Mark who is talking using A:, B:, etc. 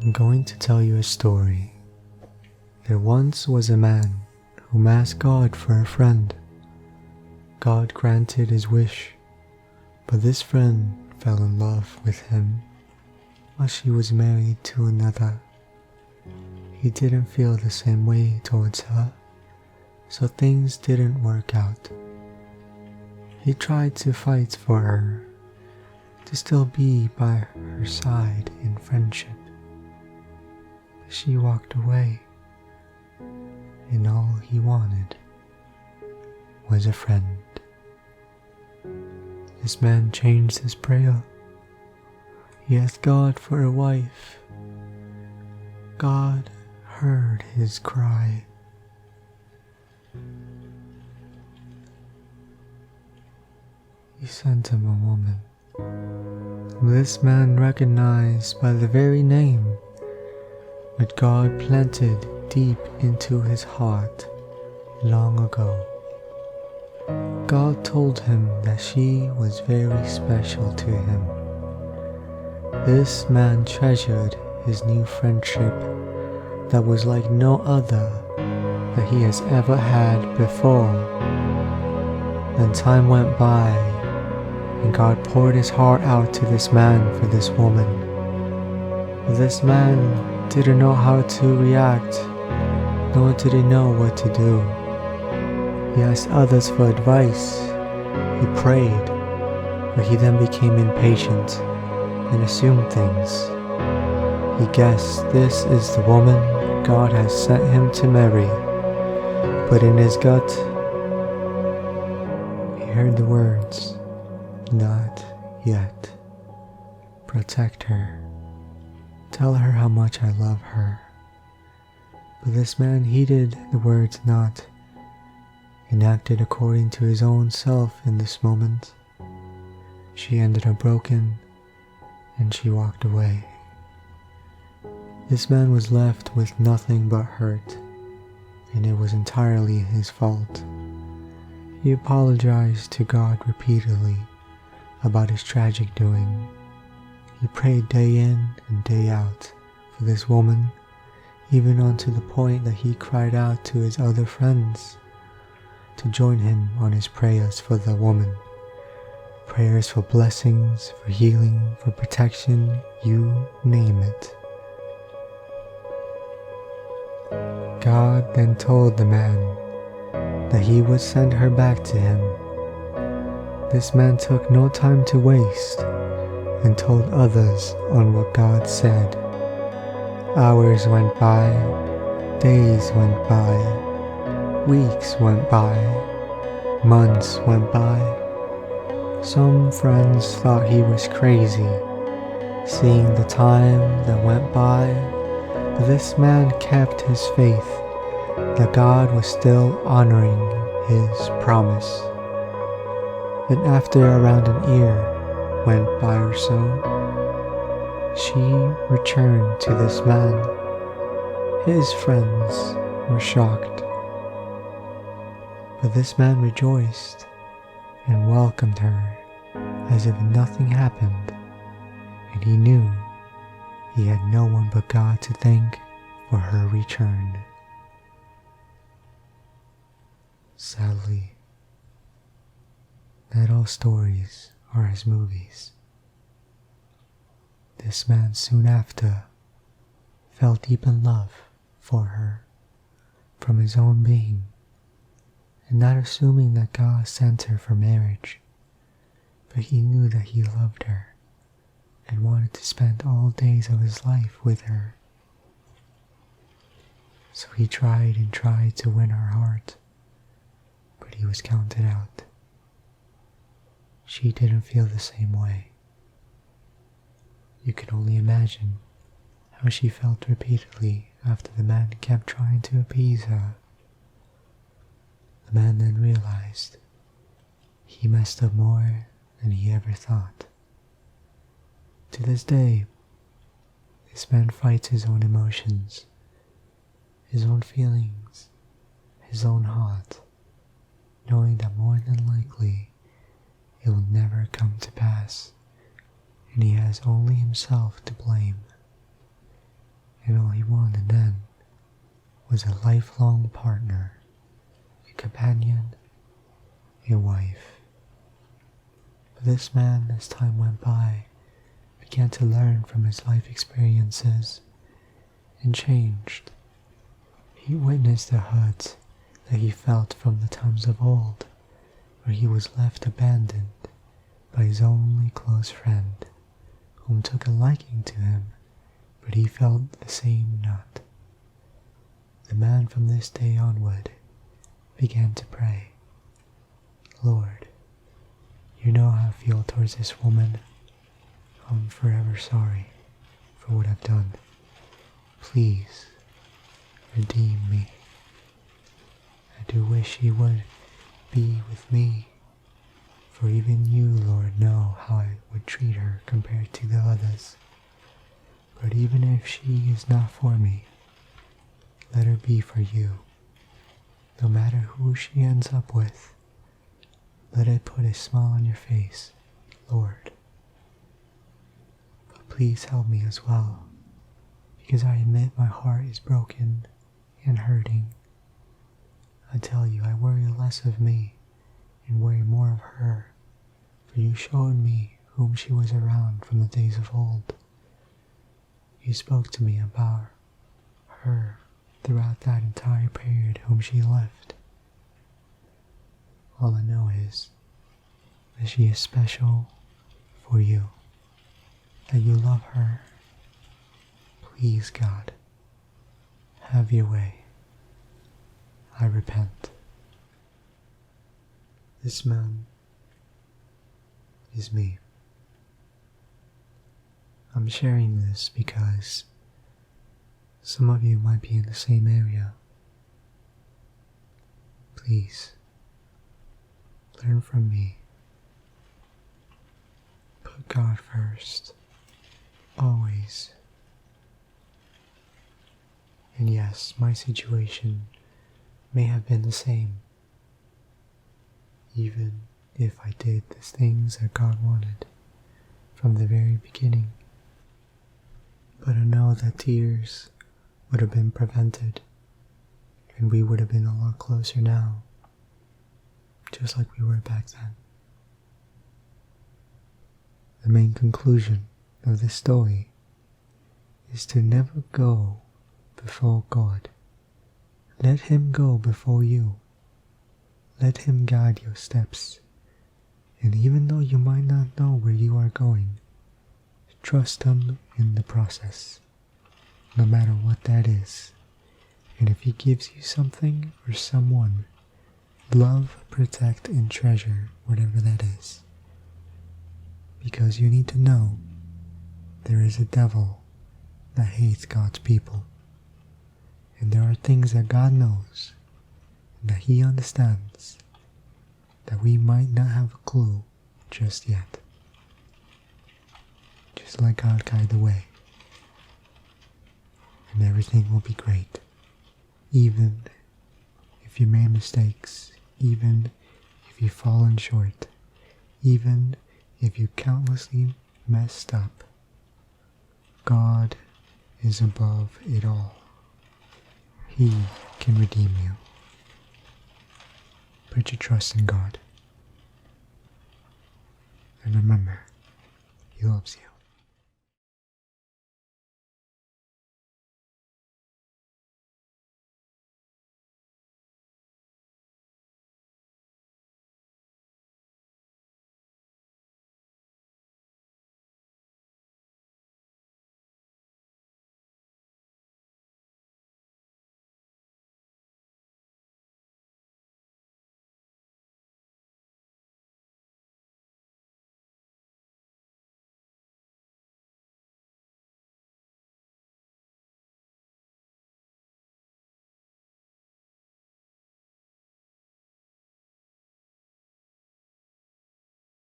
A: I'm going to tell you a story. There once was a man who asked God for a friend. God granted his wish, but this friend fell in love with him while she was married to another. He didn't feel the same way towards her, so things didn't work out. He tried to fight for her, to still be by her side in friendship. But she walked away, and all he wanted was a friend. This man changed his prayer. He asked God for a wife. God heard his cry. He sent him a woman. This man recognized by the very name what God planted deep into his heart long ago. God told him that she was very special to him. This man treasured his new friendship that was like no other that he has ever had before. Then time went by, and God poured his heart out to this man for this woman. But this man didn't know how to react, nor did he know what to do. He asked others for advice. He prayed, but he then became impatient and assumed things. He guessed this is the woman God has sent him to marry, but in his gut, he heard the words, "Not yet. Protect her. Tell her how much I love her." But this man heeded the words not, and acted according to his own self in this moment. She ended up broken, and she walked away. This man was left with nothing but hurt, and it was entirely his fault. He apologized to God repeatedly about his tragic doing. He prayed day in and day out for this woman, even unto the point that he cried out to his other friends to join him on his prayers for the woman. Prayers for blessings, for healing, for protection, you name it. God then told the man that he would send her back to him. This man took no time to waste and told others on what God said. Hours went by, days went by, weeks went by, months went by. Some friends thought he was crazy, seeing the time that went by, but this man kept his faith that God was still honoring his promise. And after around an year went by or so, she returned to this man. His friends were shocked, but this man rejoiced and welcomed her as if nothing happened, and he knew he had no one but God to thank for her return. Sadly, not all stories are as movies. This man soon after fell deep in love for her from his own being, and not assuming that God sent her for marriage, but he knew that he loved her and wanted to spend all days of his life with her. So he tried and tried to win her heart, but he was counted out. She didn't feel the same way. You can only imagine how she felt repeatedly after the man kept trying to appease her. The man then realized he messed up more than he ever thought. To this day, this man fights his own emotions, his own feelings, his own heart, knowing that more than likely it will never come to pass, and he has only himself to blame. was a lifelong partner, a companion, a wife. But this man, as time went by, began to learn from his life experiences and changed. He witnessed the hurt that he felt from the times of old, where he was left abandoned by his only close friend, whom took a liking to him, but he felt the same not. The man from this day onward began to pray, Lord, you know how I feel towards this woman. I'm forever sorry for what I've done. Please, redeem me. I do wish he would be with me, for even you, Lord, know how I would treat her compared to the others. But even if she is not for me, let her be for you. No matter who she ends up with, let it put a smile on your face, Lord. But please help me as well, because I admit my heart is broken and hurting. I tell you, I worry less of me and worry more of her, for you showed me whom she was around from the days of old. You spoke to me about her throughout that entire period whom she left. All I know is that she is special for you, that you love her. Please, God, have your way. I repent. This man is me. I'm sharing this because some of you might be in the same area. Please, learn from me. Put God first, always. And yes, my situation may have been the same, even if I did the things that God wanted from the very beginning. But I know that tears would have been prevented, and we would have been a lot closer now, just like we were back then. The main conclusion of this story is to never go before God. Let Him go before you. Let Him guide your steps. And even though you might not know where you are going, trust Him in the process, no matter what that is. And if He gives you something or someone, love, protect, and treasure whatever that is. Because you need to know there is a devil that hates God's people. And there are things that God knows, and that He understands, that we might not have a clue just yet. Just let God guide the way, and everything will be great. Even if you made mistakes, even if you've fallen short, even if you countlessly messed up, God is above it all. He can redeem you. Put your trust in God. And remember, He loves you.